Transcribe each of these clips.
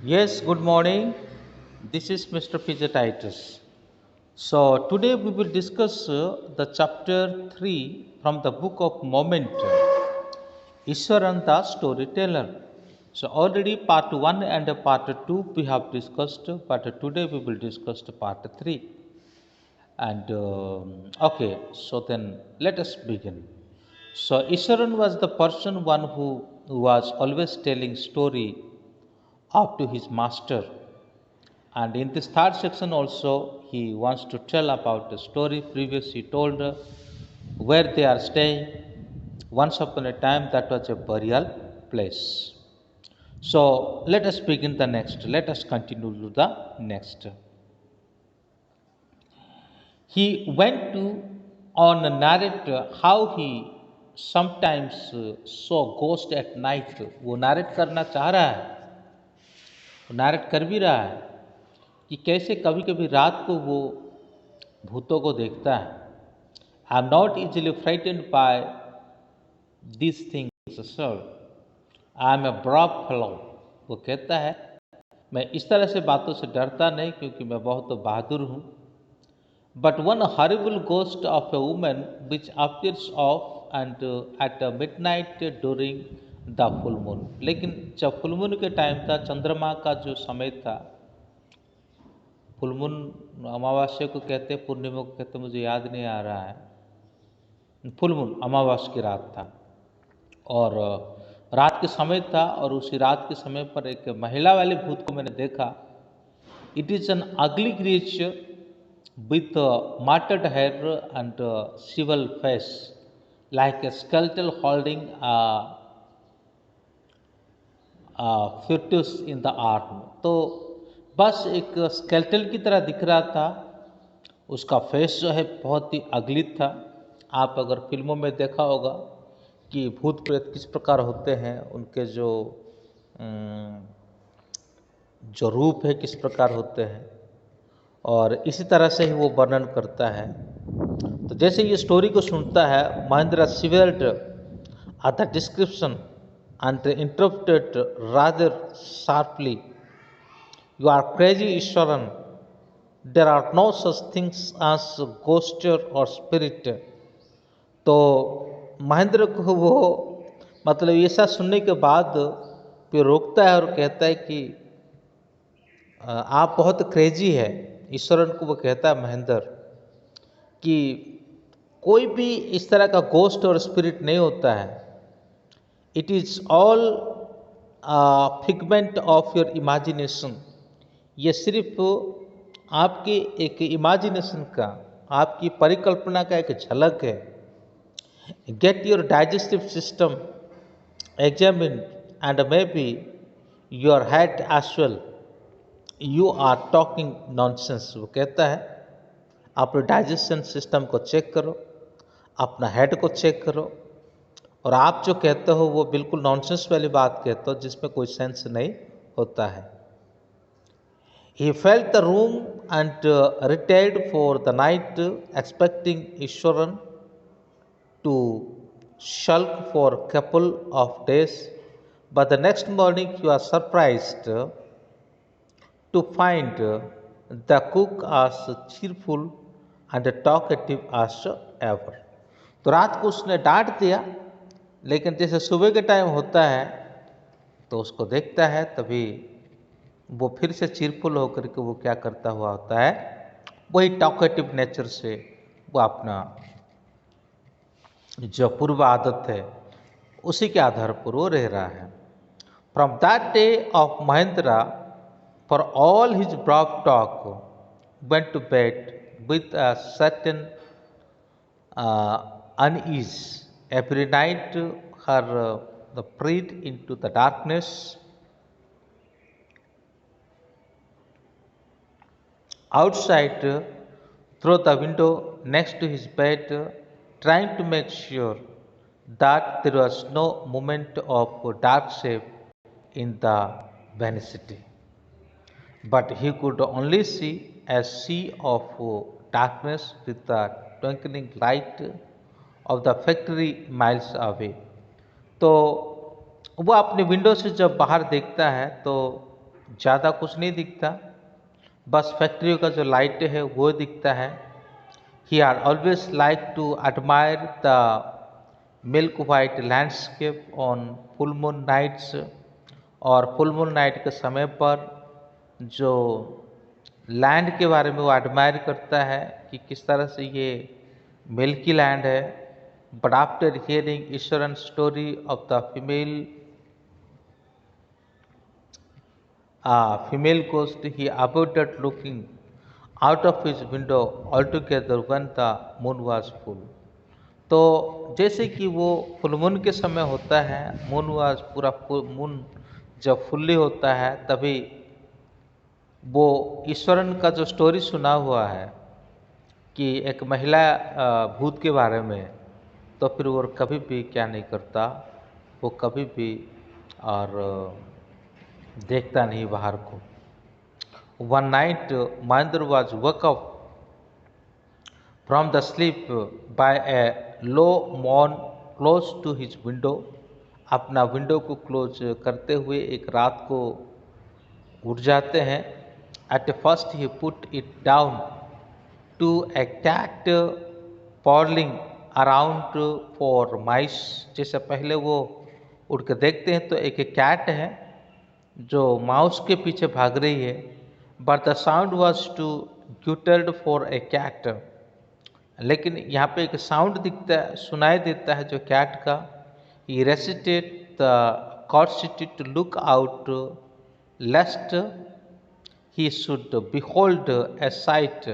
Yes, good morning. This is Mr. Physiatitis. So, today we will discuss the chapter 3 from the book of Momentum, Iswaran the Storyteller. So, already part 1 and part 2 we have discussed, but today we will discuss the part 3. And okay, so then let us begin. So, Iswaran was the person one who was always telling story up to his master. And in this third section also, he wants to tell about the story previously told where they are staying. Once upon a time, that was a burial place. So let us begin the next. Let us continue to the next. He went to on a narrate how he sometimes saw ghost at night. वो narrate करना चाह रहा है, वो narrate कर भी रहा है कि कैसे कभी कभी रात को वो भूतों को देखता है. I am not easily frightened by this things sir, I am a brave fellow. वो कहता है मैं इस तरह से बातों से डरता नहीं क्योंकि मैं बहुत बहादुर हूँ. But one horrible ghost of a woman which appears of and at mid night during the full moon. लेकिन जब फुल मून के टाइम था, चंद्रमा का जो समय था, फुल मून अमावस्या को कहते हैं, पूर्णिमा को कहते हैं, मुझे याद नहीं आ रहा है. फुल मून अमावस्या की रात था और रात के समय था और उसी रात के समय पर एक महिला वाले भूत को मैंने देखा. इट इज एन अगली creature with matted hair and civil face like a skeleton holding a fetus in the arm. तो बस एक स्केल्टल की तरह दिख रहा था. उसका फेस जो है बहुत ही अगली था. आप अगर फिल्मों में देखा होगा कि भूत प्रेत किस प्रकार होते हैं, उनके जो रूप है किस प्रकार होते हैं, और इसी तरह से ही वो वर्णन करता है. तो जैसे ये स्टोरी को सुनता है, Mahendra सिवेल्ड at the description and interrupted rather sharply. You are crazy, Ishwaran. There are no such things as ghost or spirit. तो महेंद्र को वो मतलब ऐसा सुनने के बाद फिर रोकता है और कहता है कि आप बहुत क्रेजी है. ईश्वरन को वो कहता है महेंद्र कि कोई भी इस तरह का गोस्ट और स्पिरिट नहीं होता है. It is all figment of your imagination. ये सिर्फ आपके एक इमेजिनेशन का, आपकी परिकल्पना का एक झलक है. Get your digestive system examine and may be your head as well. You are talking nonsense. वो कहता है अपने डाइजेशन सिस्टम को चेक करो, अपना हेड को चेक करो, और आप जो कहते हो वो बिल्कुल नॉनसेंस वाली बात कहते हो जिसमें कोई सेंस नहीं होता है. He felt the room and retired for the night, expecting Ishwaran to sulk for a couple of days. But the next morning he was surprised to find the cook as cheerful and talkative as ever. तो रात को उसने डांट दिया, लेकिन जैसे सुबह के टाइम होता है तो उसको देखता है, तभी वो फिर से चीरफुल होकर के वो क्या करता हुआ होता है, वही टॉकेटिव नेचर से वो अपना जो पूर्व आदत है उसी के आधार पर वो रह रहा है. From that day of Mahendra for all his brave talk went to bed with a certain unease. Every night her the breathe into the darkness outside through the window next to his bed, trying to make sure that there was no movement of dark shape in the vicinity. But he could only see a sea of darkness with the twinkling light of the factory miles away. तो वो अपने window से जब बाहर देखता है तो ज़्यादा कुछ नहीं दिखता, बस फैक्ट्रियों का जो लाइट है वो दिखता है। He are always like to admire the milk white landscape on full moon nights, और फुल मून नाइट के समय पर जो लैंड के बारे में वो एडमायर करता है कि किस तरह से ये मिल्की लैंड है। But after hearing Eswaran story of the female ghost, he avoided looking out of his window altogether when the moon was full। तो जैसे कि वो फुल मून के समय होता है, मून वाज पूरा मून जब फुल्ली होता है, तभी वो ईश्वरन का जो स्टोरी सुना हुआ है कि एक महिला भूत के बारे में, तो फिर वो कभी भी क्या नहीं करता, वो कभी भी और देखता नहीं बाहर को। One night Mahendra was woke up from the sleep by a low मॉर्न क्लोज टू हिज विंडो। अपना विंडो को क्लोज करते हुए एक रात को उठ जाते हैं। At first he put it down to a cat prowling around for mice. जैसे पहले वो उठ के देखते हैं तो एक कैट है जो माउस के पीछे भाग रही है। But the sound was too guttural for a cat. लेकिन यहाँ पे एक साउंड दिखता है, सुनाई देता है जो कैट का। He resisted the curiosity to look out lest he should behold a sight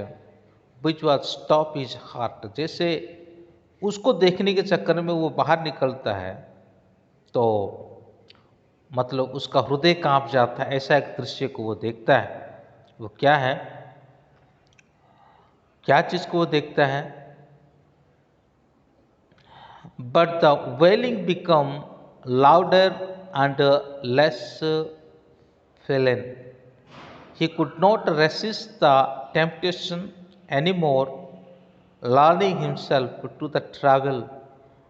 which was stop his heart. जैसे उसको देखने के चक्कर में वो बाहर निकलता है तो मतलब उसका हृदय कांप जाता है, ऐसा एक दृश्य को वो देखता है। वो क्या है, क्या चीज को वो देखता है? But the wailing become louder and less fallen. He could not resist the temptation any more, learning himself to the travel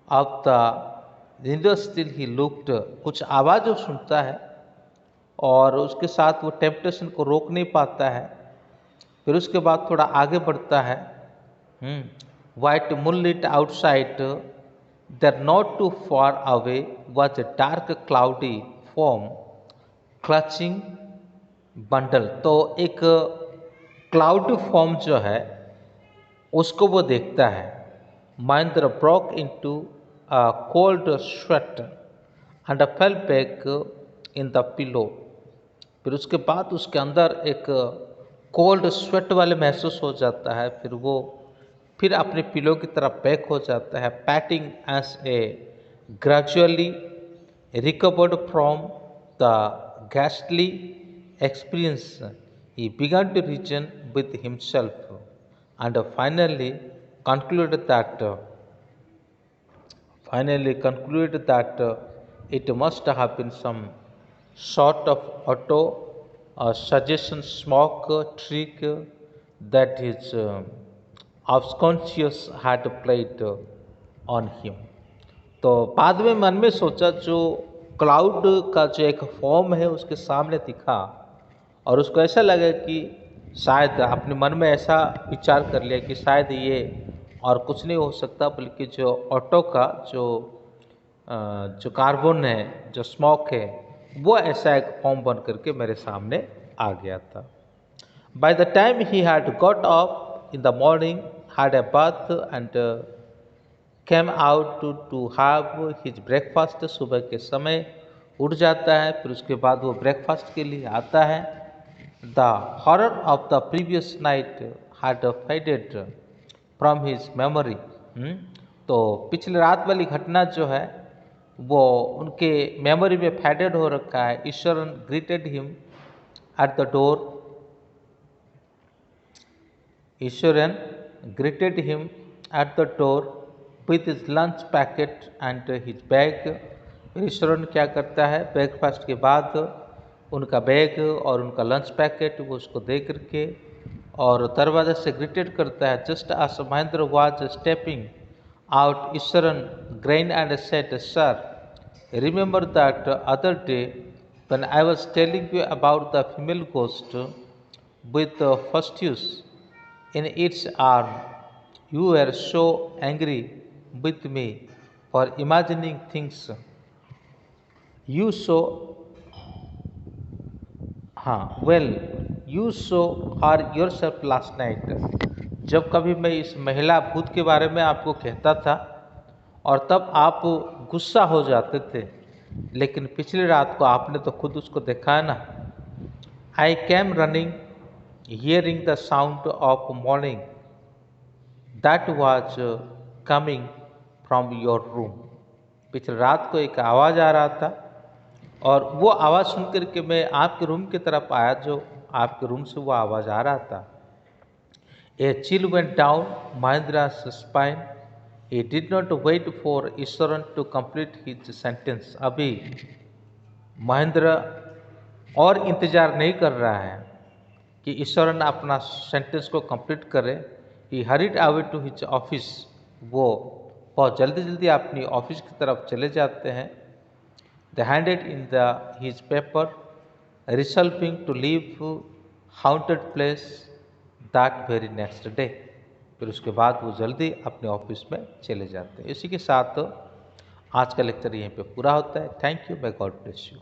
of the window still he looked. कुछ आवाज़ वो सुनता है और उसके साथ वो टेम्पटेशन को रोक नहीं पाता है। फिर उसके बाद थोड़ा आगे बढ़ता है। White moonlit outside there not too far away was a dark cloudy form clutching bundle. तो एक क्लाउड फॉर्म जो है उसको वो देखता है। Mahendra broke into a cold sweat and fell back in the pillow। फिर उसके बाद उसके अंदर एक कोल्ड स्वेट वाले महसूस हो जाता है। फिर वो फिर अपने पिलो की तरफ बैक हो जाता है। Patting as a gradually recovered from the ghastly experience, he began to reason with himself and finally concluded that it must have been some sort of auto suggestion smoke trick that his subconscious had played on him। तो बाद में मन में सोचा, जो cloud का जो एक फॉर्म है उसके सामने दिखा और उसको ऐसा लगा कि शायद अपने मन में ऐसा विचार कर लिया कि शायद ये और कुछ नहीं हो सकता बल्कि जो ऑटो का जो कार्बन है, जो स्मोक है, वो ऐसा एक फॉर्म बन करके मेरे सामने आ गया था। By the time he had got up in the morning, had a bath and came out to have his breakfast. सुबह के समय उठ जाता है, फिर उसके बाद वो ब्रेकफास्ट के लिए आता है। The horror of the previous night had faded from his memory. तो पिछले रात वाली घटना जो है वो उनके मेमोरी में फेडेड हो रखा है। Eswaran greeted him at the door. Eswaran greeted him at the door with his lunch packet and his bag. Eswaran क्या करता है, ब्रेकफास्ट के बाद उनका बैग और उनका लंच पैकेट वो उसको दे करके और दरवाजे से ग्रीटेड करता है। Just as Mahendra was stepping out, Eswaran grinned and said, "Sir, remember that other day When I was telling you about the female ghost with the Faustus in its arm, you were so angry with me for imagining things you saw. हाँ well you so her your self last night. जब कभी मैं इस महिला भूत के बारे में आपको कहता था और तब आप गुस्सा हो जाते थे, लेकिन पिछली रात को आपने तो खुद उसको देखा है ना। I came running hearing the sound of morning that was coming from your room. पिछली रात को एक आवाज़ आ रहा था और वो आवाज़ सुन कर के मैं आपके रूम की तरफ आया, जो आपके रूम से वो आवाज़ आ रहा था। A chill went down Mahindra's spine. He did not wait for Eswaran to complete his sentence. अभी महेंद्र और इंतज़ार नहीं कर रहा है कि ईश्वरन अपना सेंटेंस को कंप्लीट करे। He hurried away to his office. वो बहुत जल्दी जल्दी अपनी ऑफिस की तरफ चले जाते हैं। They handed in his paper, resolving to leave haunted place that very next day. फिर उसके बाद वो जल्दी अपने ऑफिस में चले जाते हैं। इसी के साथ आज का लेक्चर यहीं पे पूरा होता है। Thank you, bye God bless you.